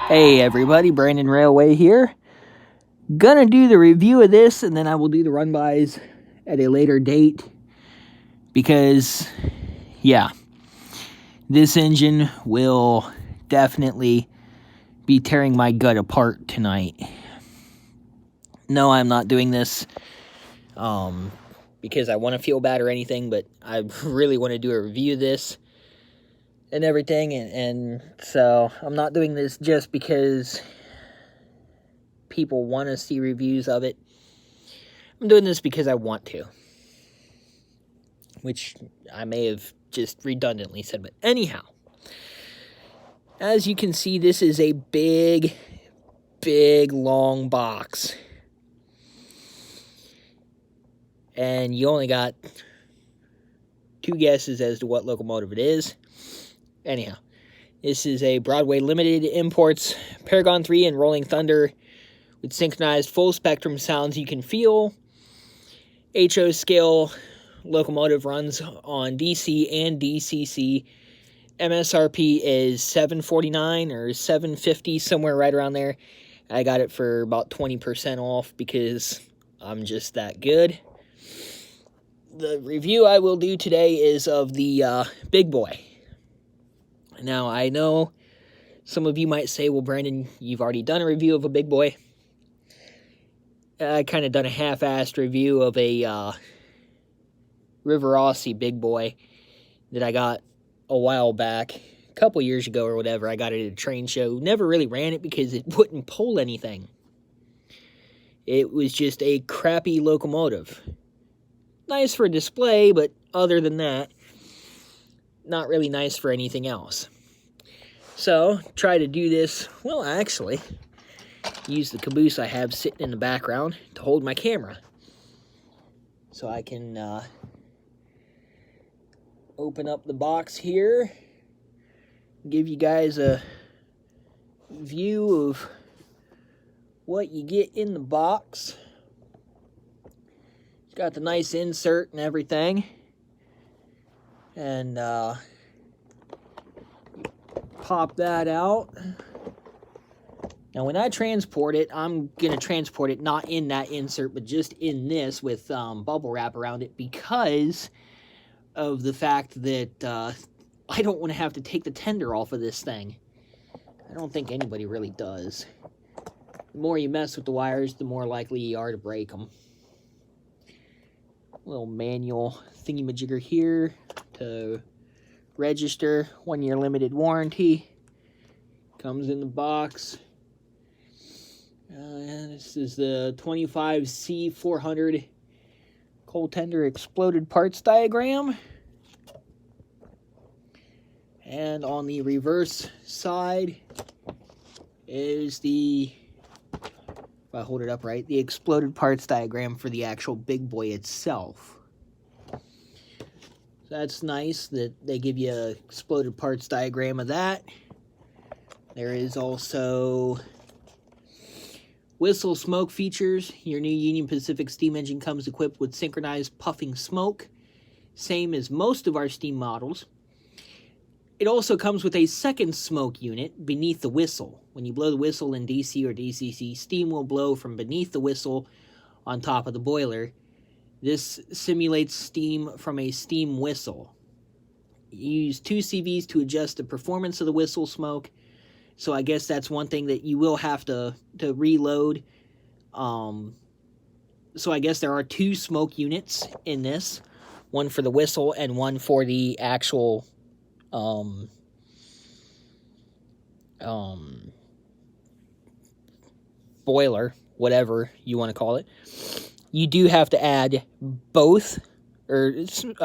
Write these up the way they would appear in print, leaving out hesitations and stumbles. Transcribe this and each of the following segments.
Hey everybody, Brandon Railway here. Gonna do the review of this and then I will do the run-bys at a later date because, yeah, this engine will definitely be tearing my gut apart tonight. No, I'm not doing this because I want to feel bad or anything, but I really want to do a review of this and everything, and so I'm not doing this just because people want to see reviews of it. I'm doing this because I want to, which I may have just redundantly said, but anyhow, as you can see, this is a big, long box, and you only got 2 guesses as to what locomotive it is. Anyhow, this is a Broadway Limited Imports Paragon 3 and Rolling Thunder with synchronized full spectrum sounds you can feel. HO scale locomotive runs on DC and DCC. MSRP is $749 or $750, somewhere right around there. I got it for about 20% off because I'm just that good. The review I will do today is of the Big Boy. Now, I know some of you might say, well, Brandon, you've already done a review of a Big Boy. I kind of done a half-assed review of a Rivarossi Big Boy that I got a while back, a couple years ago or whatever. I got it at a train show. Never really ran it because it wouldn't pull anything. It was just a crappy locomotive. Nice for display, but other than that, not really nice for anything else. So, try to do this, well, actually, use the caboose I have sitting in the background to hold my camera. So I can open up the box here, give you guys a view of what you get in the box. It's got the nice insert and everything. And pop that out. Now, when I transport it, I'm going to transport it not in that insert, but just in this with bubble wrap around it because of the fact that I don't want to have to take the tender off of this thing. I don't think anybody really does. The more you mess with the wires, the more likely you are to break them. Little manual thingy-majigger here to register, 1-year limited warranty. Comes in the box. This is the 25C400 coal tender exploded parts diagram. And on the reverse side is the, if I hold it up right, the exploded parts diagram for the actual Big Boy itself. So that's nice that they give you an exploded parts diagram of that. There is also whistle smoke features. Your new Union Pacific steam engine comes equipped with synchronized puffing smoke, same as most of our steam models. It also comes with a second smoke unit beneath the whistle. When you blow the whistle in DC or DCC, steam will blow from beneath the whistle on top of the boiler. This simulates steam from a steam whistle. You use 2 CVs to adjust the performance of the whistle smoke. So I guess that's one thing that you will have to reload. So I guess there are 2 smoke units in this. One for the whistle and one for the actual boiler, whatever you want to call it. You do have to add both, or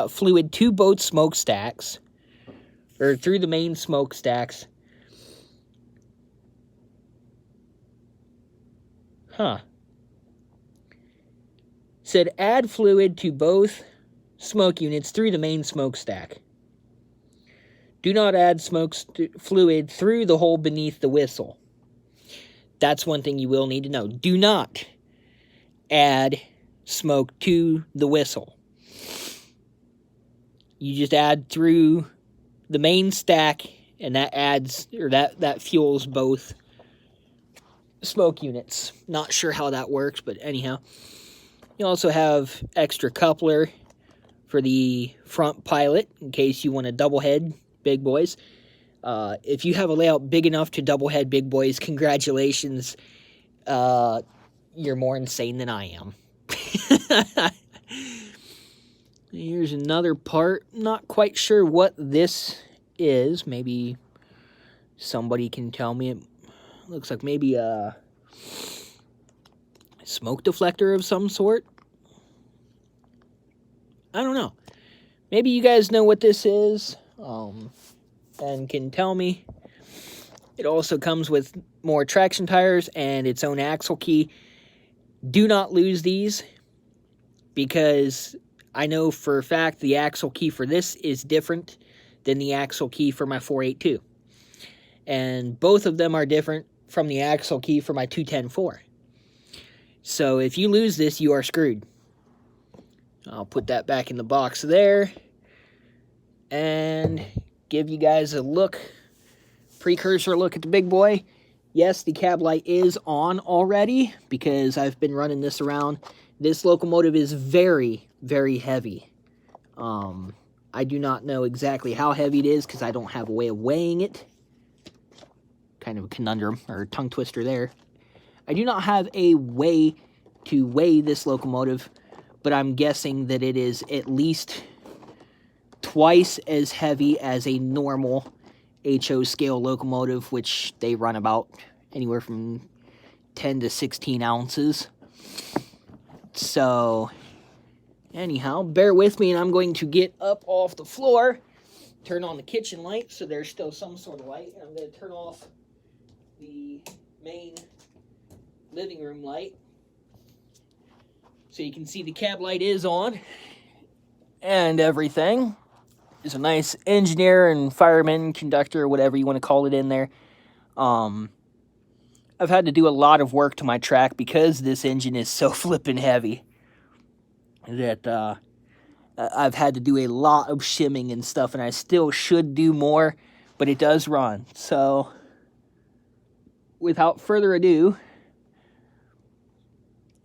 fluid to both smokestacks, or through the main smokestacks. Said add fluid to both smoke units through the main smokestack. Do not add fluid through the hole beneath the whistle. That's one thing you will need to know. Do not add smoke to the whistle. You just add through the main stack, and that adds, or that fuels both smoke units. Not sure how that works, but anyhow. You also have extra coupler for the front pilot, in case you want to double head big boys. If you have a layout big enough to double head big boys, congratulations. You're more insane than I am. Here's another part. Not quite sure what this is. Maybe somebody can tell me. It looks like maybe a smoke deflector of some sort. I don't know. Maybe you guys know what this is and can tell me. It also comes with more traction tires and its own axle key. Do not lose these, because I know for a fact the axle key for this is different than the axle key for my 482. And both of them are different from the axle key for my 210-4. So if you lose this, you are screwed. I'll put that back in the box there and give you guys a look, precursor look at the big boy. Yes, the cab light is on already because I've been running this around. This locomotive is very, very heavy. I do not know exactly how heavy it is because I don't have a way of weighing it. Kind of a conundrum or tongue twister there. I do not have a way to weigh this locomotive, but I'm guessing that it is at least twice as heavy as a normal HO scale locomotive, which they run about anywhere from 10 to 16 ounces. So, anyhow, bear with me, and I'm going to get up off the floor, turn on the kitchen light so there's still some sort of light, and I'm going to turn off the main living room light so you can see the cab light is on and everything. There's a nice engineer and fireman, conductor, whatever you want to call it in there. I've had to do a lot of work to my track because this engine is so flippin' heavy that I've had to do a lot of shimming and stuff, and I still should do more, but it does run. So, without further ado,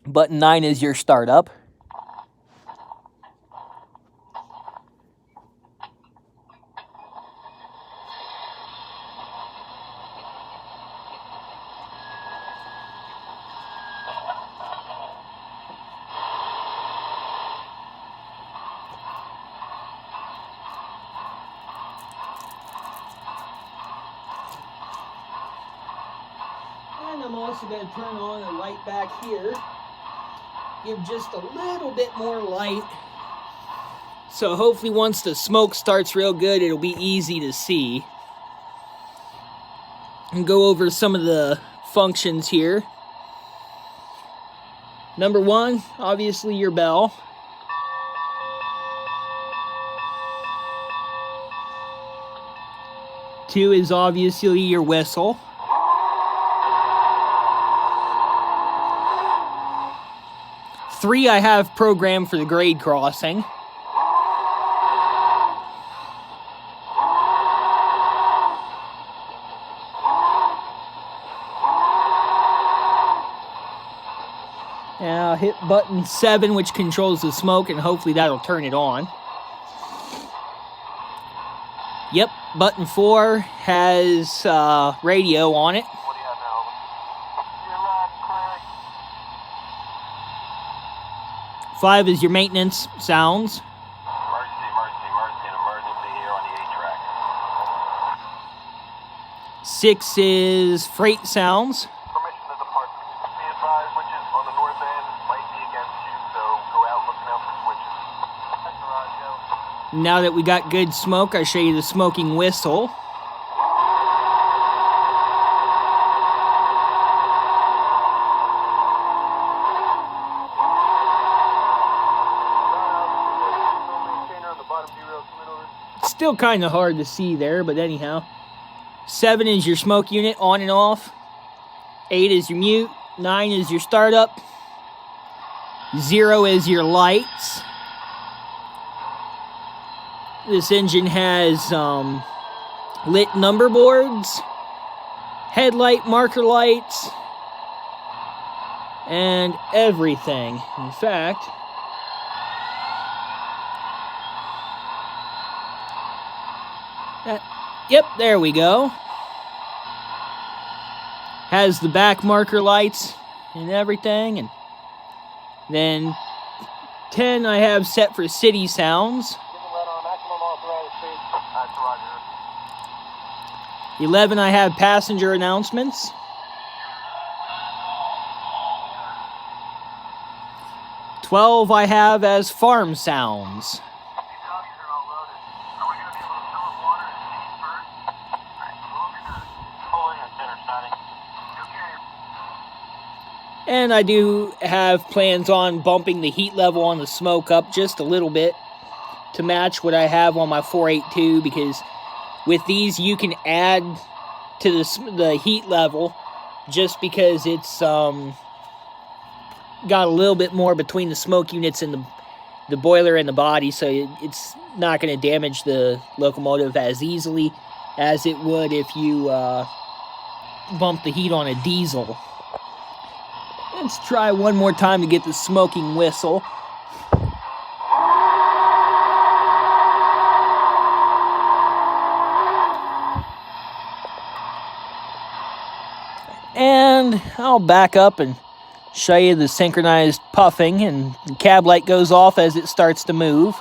button 9 is your startup. And I'm also going to turn on the light back here. Give just a little bit more light. So hopefully once the smoke starts real good, it'll be easy to see. And go over some of the functions here. Number 1, obviously your bell. Two is obviously your whistle. Three I have programmed for the grade crossing. Now I'll hit button 7, which controls the smoke, and hopefully that'll turn it on. Yep, button 4 has radio on it. What do you have now? You're 5 is your maintenance sounds. Emergency, an emergency here on the 8 track. 6 is freight sounds. Permission to depart. Be advised, switches on the north end might be against you, so go out looking out for switches. That's the radio. Now that we got good smoke, I show you the smoking whistle. Still kind of hard to see there, but anyhow. 7 is your smoke unit, on and off. 8 is your mute. 9 is your startup. 0 is your lights. This engine has lit number boards, headlight marker lights, and everything. In fact, yep, there we go. Has the back marker lights and everything, and then 10 I have set for city sounds. 11 I have passenger announcements. 12 I have as farm sounds. And I do have plans on bumping the heat level on the smoke up just a little bit to match what I have on my 482, because with these you can add to the heat level just because it's got a little bit more between the smoke units and the boiler and the body, so it's not going to damage the locomotive as easily as it would if you bump the heat on a diesel. Let's try one more time to get the smoking whistle. And I'll back up and show you the synchronized puffing, and the cab light goes off as it starts to move.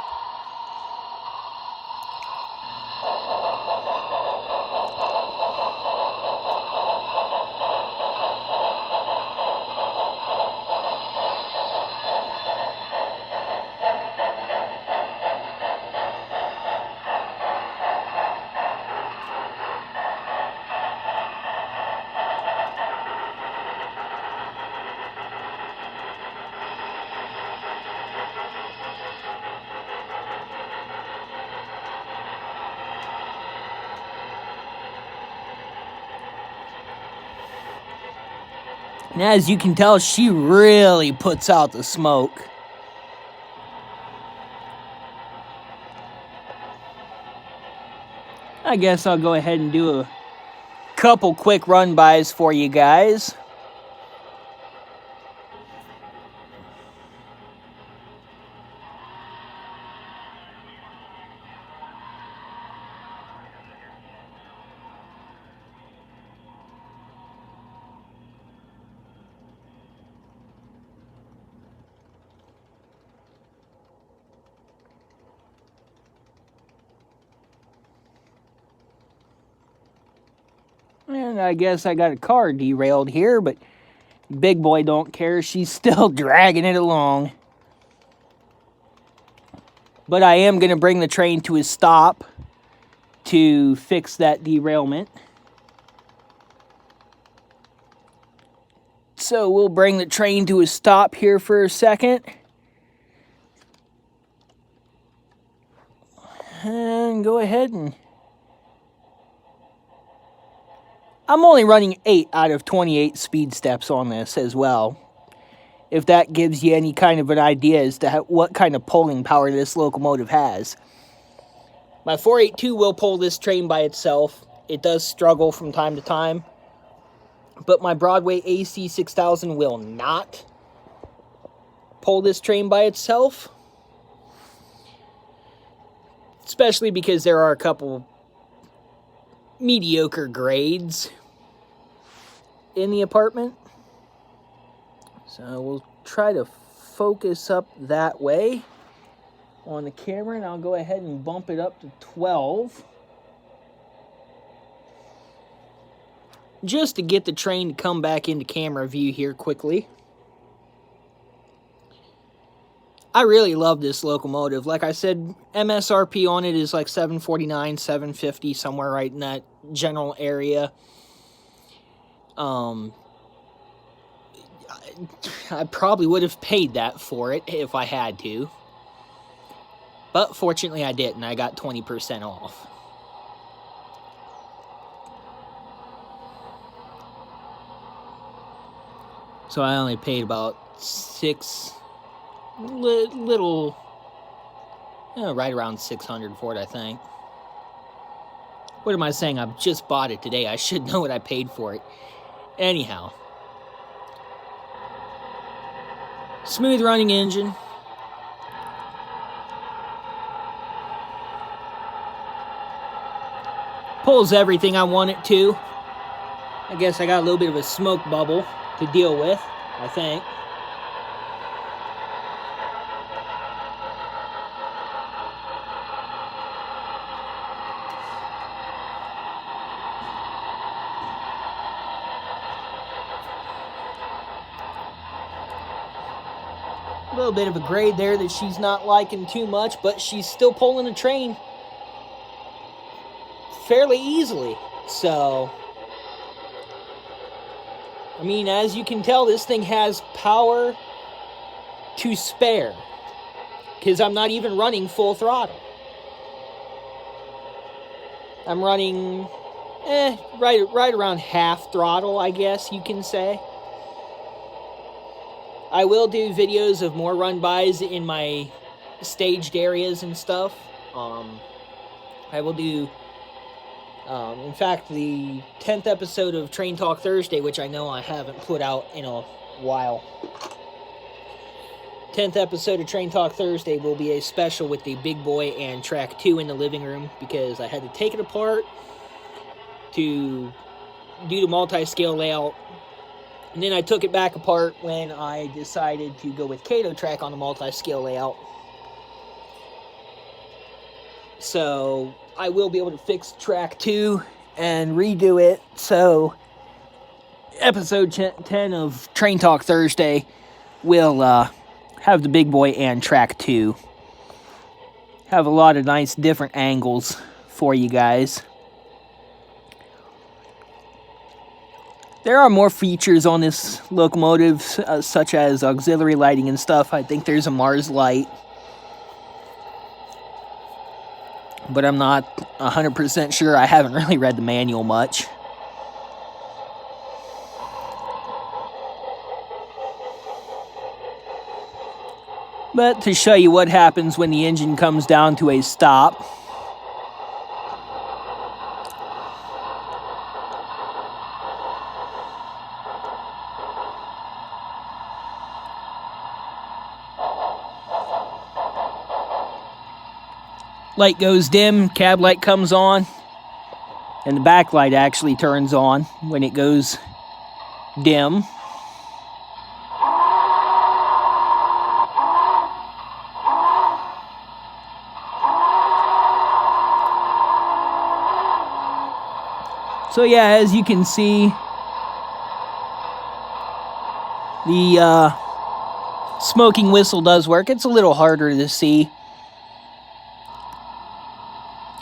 And as you can tell, she really puts out the smoke. I guess I'll go ahead and do a couple quick run-bys for you guys. And I guess I got a car derailed here, but Big Boy don't care. She's still dragging it along. But I am going to bring the train to a stop to fix that derailment. So we'll bring the train to a stop here for a second. And go ahead and... I'm only running 8 out of 28 speed steps on this as well, if that gives you any kind of an idea as to what kind of pulling power this locomotive has. My 482 will pull this train by itself. It does struggle from time to time, but my Broadway AC 6000 will not pull this train by itself, especially because there are a couple mediocre grades in the apartment. So we'll try to focus up that way on the camera, and I'll go ahead and bump it up to 12 just to get the train to come back into camera view here quickly. I really love this locomotive. Like I said, MSRP on it is like $749, $750, somewhere right in that general area. I probably would have paid that for it if I had to. But fortunately I didn't. I got 20% off. So I only paid about right around 600 for it, I think. What am I saying? I've just bought it today. I should know what I paid for it. Anyhow. Smooth running engine. Pulls everything I want it to. I guess I got a little bit of a smoke bubble to deal with, I think. A little bit of a grade there that she's not liking too much, but she's still pulling the train fairly easily. So, I mean, as you can tell, this thing has power to spare, because I'm not even running full throttle. I'm running right around half throttle, I guess you can say. I will do videos of more run-bys in my staged areas and stuff. I will do, in fact, the 10th episode of Train Talk Thursday, which I know I haven't put out in a while. 10th episode of Train Talk Thursday will be a special with the Big Boy and Track 2 in the living room, because I had to take it apart to do the multi-scale layout. And then I took it back apart when I decided to go with Kato track on the multi-scale layout. So I will be able to fix track 2 and redo it. So episode 10 of Train Talk Thursday will have the Big Boy and track 2. Have a lot of nice different angles for you guys. There are more features on this locomotive, such as auxiliary lighting and stuff. I think there's a Mars light, but I'm not 100% sure. I haven't really read the manual much. But to show you what happens when the engine comes down to a stop, light goes dim, cab light comes on, and the back light actually turns on when it goes dim. So yeah, as you can see, the smoking whistle does work. It's a little harder to see,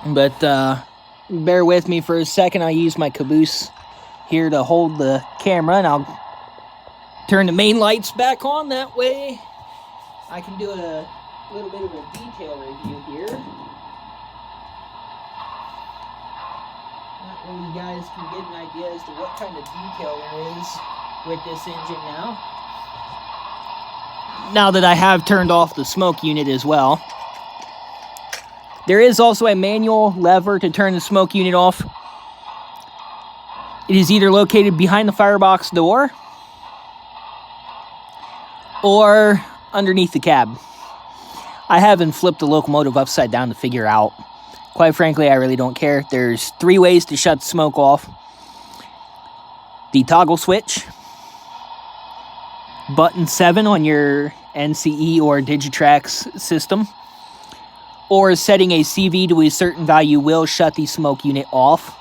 but bear with me for a second. I use my caboose here to hold the camera, and I'll turn the main lights back on. That way I can do a little bit of a detail review here. That way you guys can get an idea as to what kind of detail there is with this engine now. Now that I have turned off the smoke unit as well. There is also a manual lever to turn the smoke unit off. It is either located behind the firebox door or underneath the cab. I haven't flipped the locomotive upside down to figure out. Quite frankly, I really don't care. There's 3 ways to shut the smoke off. The toggle switch, button 7 on your NCE or Digitrax system, or setting a CV to a certain value will shut the smoke unit off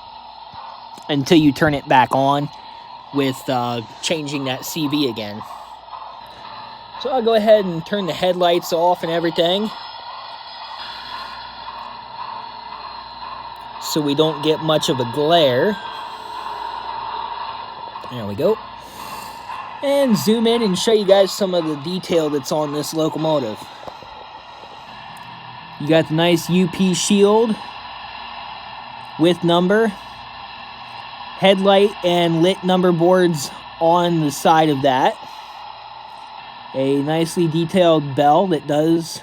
until you turn it back on with changing that CV again. So I'll go ahead and turn the headlights off and everything, so we don't get much of a glare. There we go. And zoom in and show you guys some of the detail that's on this locomotive. You got the nice UP shield with number, headlight and lit number boards on the side of that. A nicely detailed bell that does,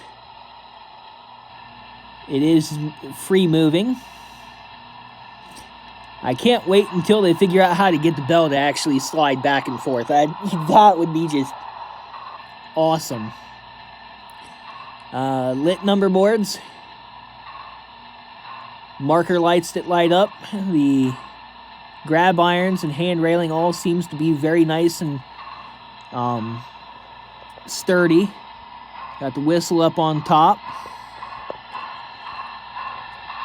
it is free moving. I can't wait until they figure out how to get the bell to actually slide back and forth. That would be just awesome. Lit number boards. Marker lights that light up. The grab irons and hand railing all seems to be very nice and sturdy. Got the whistle up on top.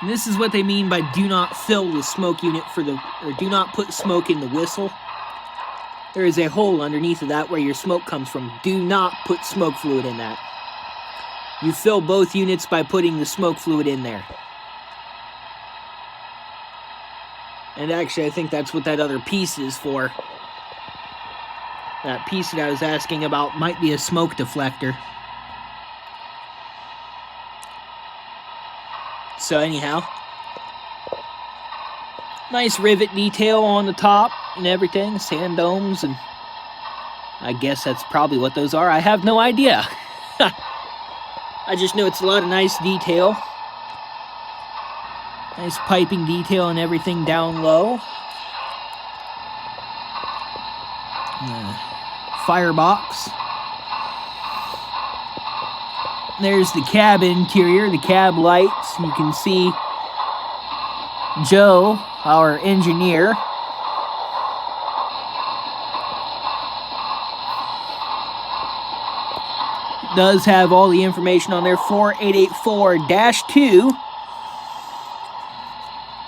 And this is what they mean by do not fill the smoke unit or do not put smoke in the whistle. There is a hole underneath of that where your smoke comes from. Do not put smoke fluid in that. You fill both units by putting the smoke fluid in there. And actually, I think that's what that other piece is for. That piece that I was asking about might be a smoke deflector. So anyhow, nice rivet detail on the top and everything, sand domes, and I guess that's probably what those are. I have no idea. I just know it's a lot of nice detail. Nice piping detail and everything down low. Firebox. There's the cab interior, the cab lights. You can see Joe, our engineer. Does have all the information on there, 4884-2.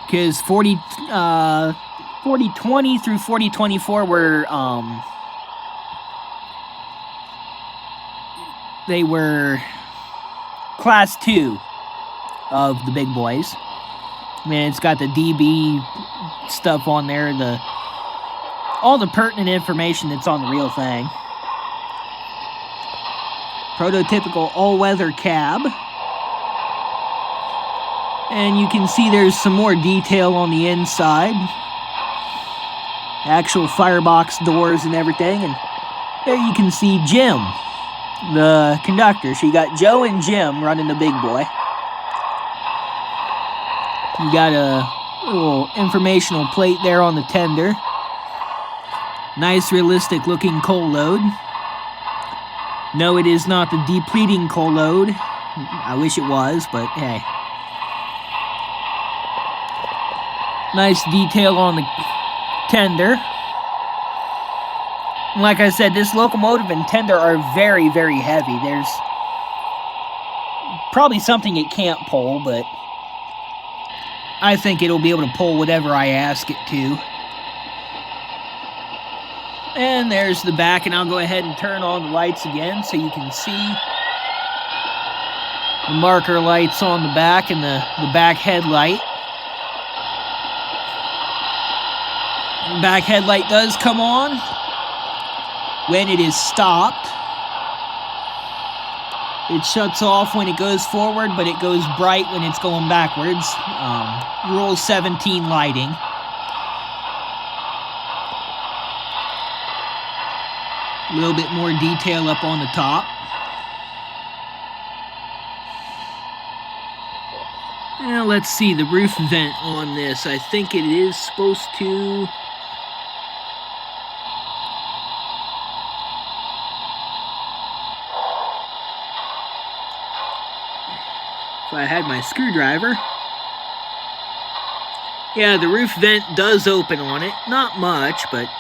Because 4020 through 4024 were, they were Class 2 of the big boys. I mean, it's got the DB stuff on there, all the pertinent information that's on the real thing. Prototypical all-weather cab. And you can see there's some more detail on the inside. Actual firebox doors and everything. And there you can see Jim, the conductor. So you got Joe and Jim running the big boy. You got a little informational plate there on the tender. Nice realistic looking coal load. No, it is not the depleting coal load. I wish it was, but hey. Nice detail on the tender. And like I said, this locomotive and tender are very, very heavy. There's probably something it can't pull, but I think it'll be able to pull whatever I ask it to. And there's the back, and I'll go ahead and turn on the lights again so you can see the marker lights on the back and the back headlight. The back headlight does come on when it is stopped. It shuts off when it goes forward, but it goes bright when it's going backwards. Rule 17 lighting. A little bit more detail up on the top. Now let's see the roof vent on this. I think it is supposed to... If I had my screwdriver. Yeah, the roof vent does open on it. Not much, but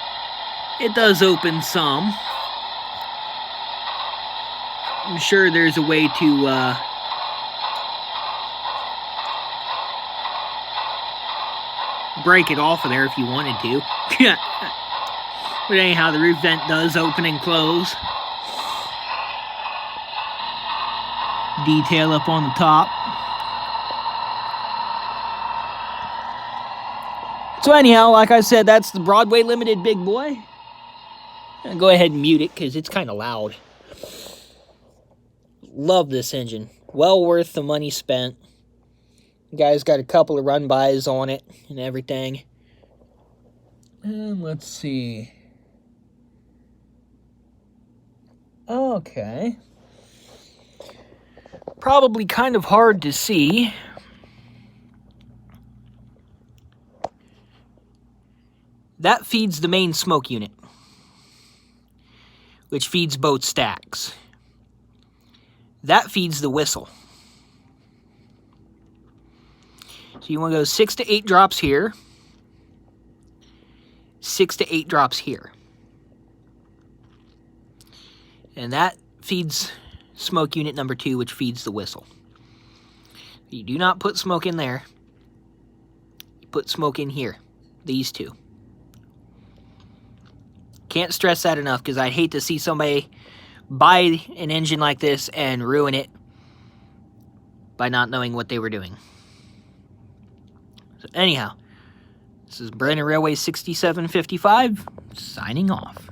it does open some. I'm sure there's a way to break it off of there if you wanted to. But anyhow, the roof vent does open and close. Detail up on the top. So anyhow, like I said, that's the Broadway Limited Big Boy. I'll go ahead and mute it because it's kind of loud. Love this engine. Well worth the money spent. You guys got a couple of run-bys on it and everything. And let's see. Okay. Probably kind of hard to see. That feeds the main smoke unit, which feeds both stacks. That feeds the whistle. So you want to go 6 to 8 drops here, 6 to 8 drops here. And that feeds smoke unit number 2, which feeds the whistle. You do not put smoke in there. You put smoke in here, these two. Can't stress that enough, because I'd hate to see somebody buy an engine like this and ruin it by not knowing what they were doing. So anyhow, this is Brandon Railway 6755 signing off.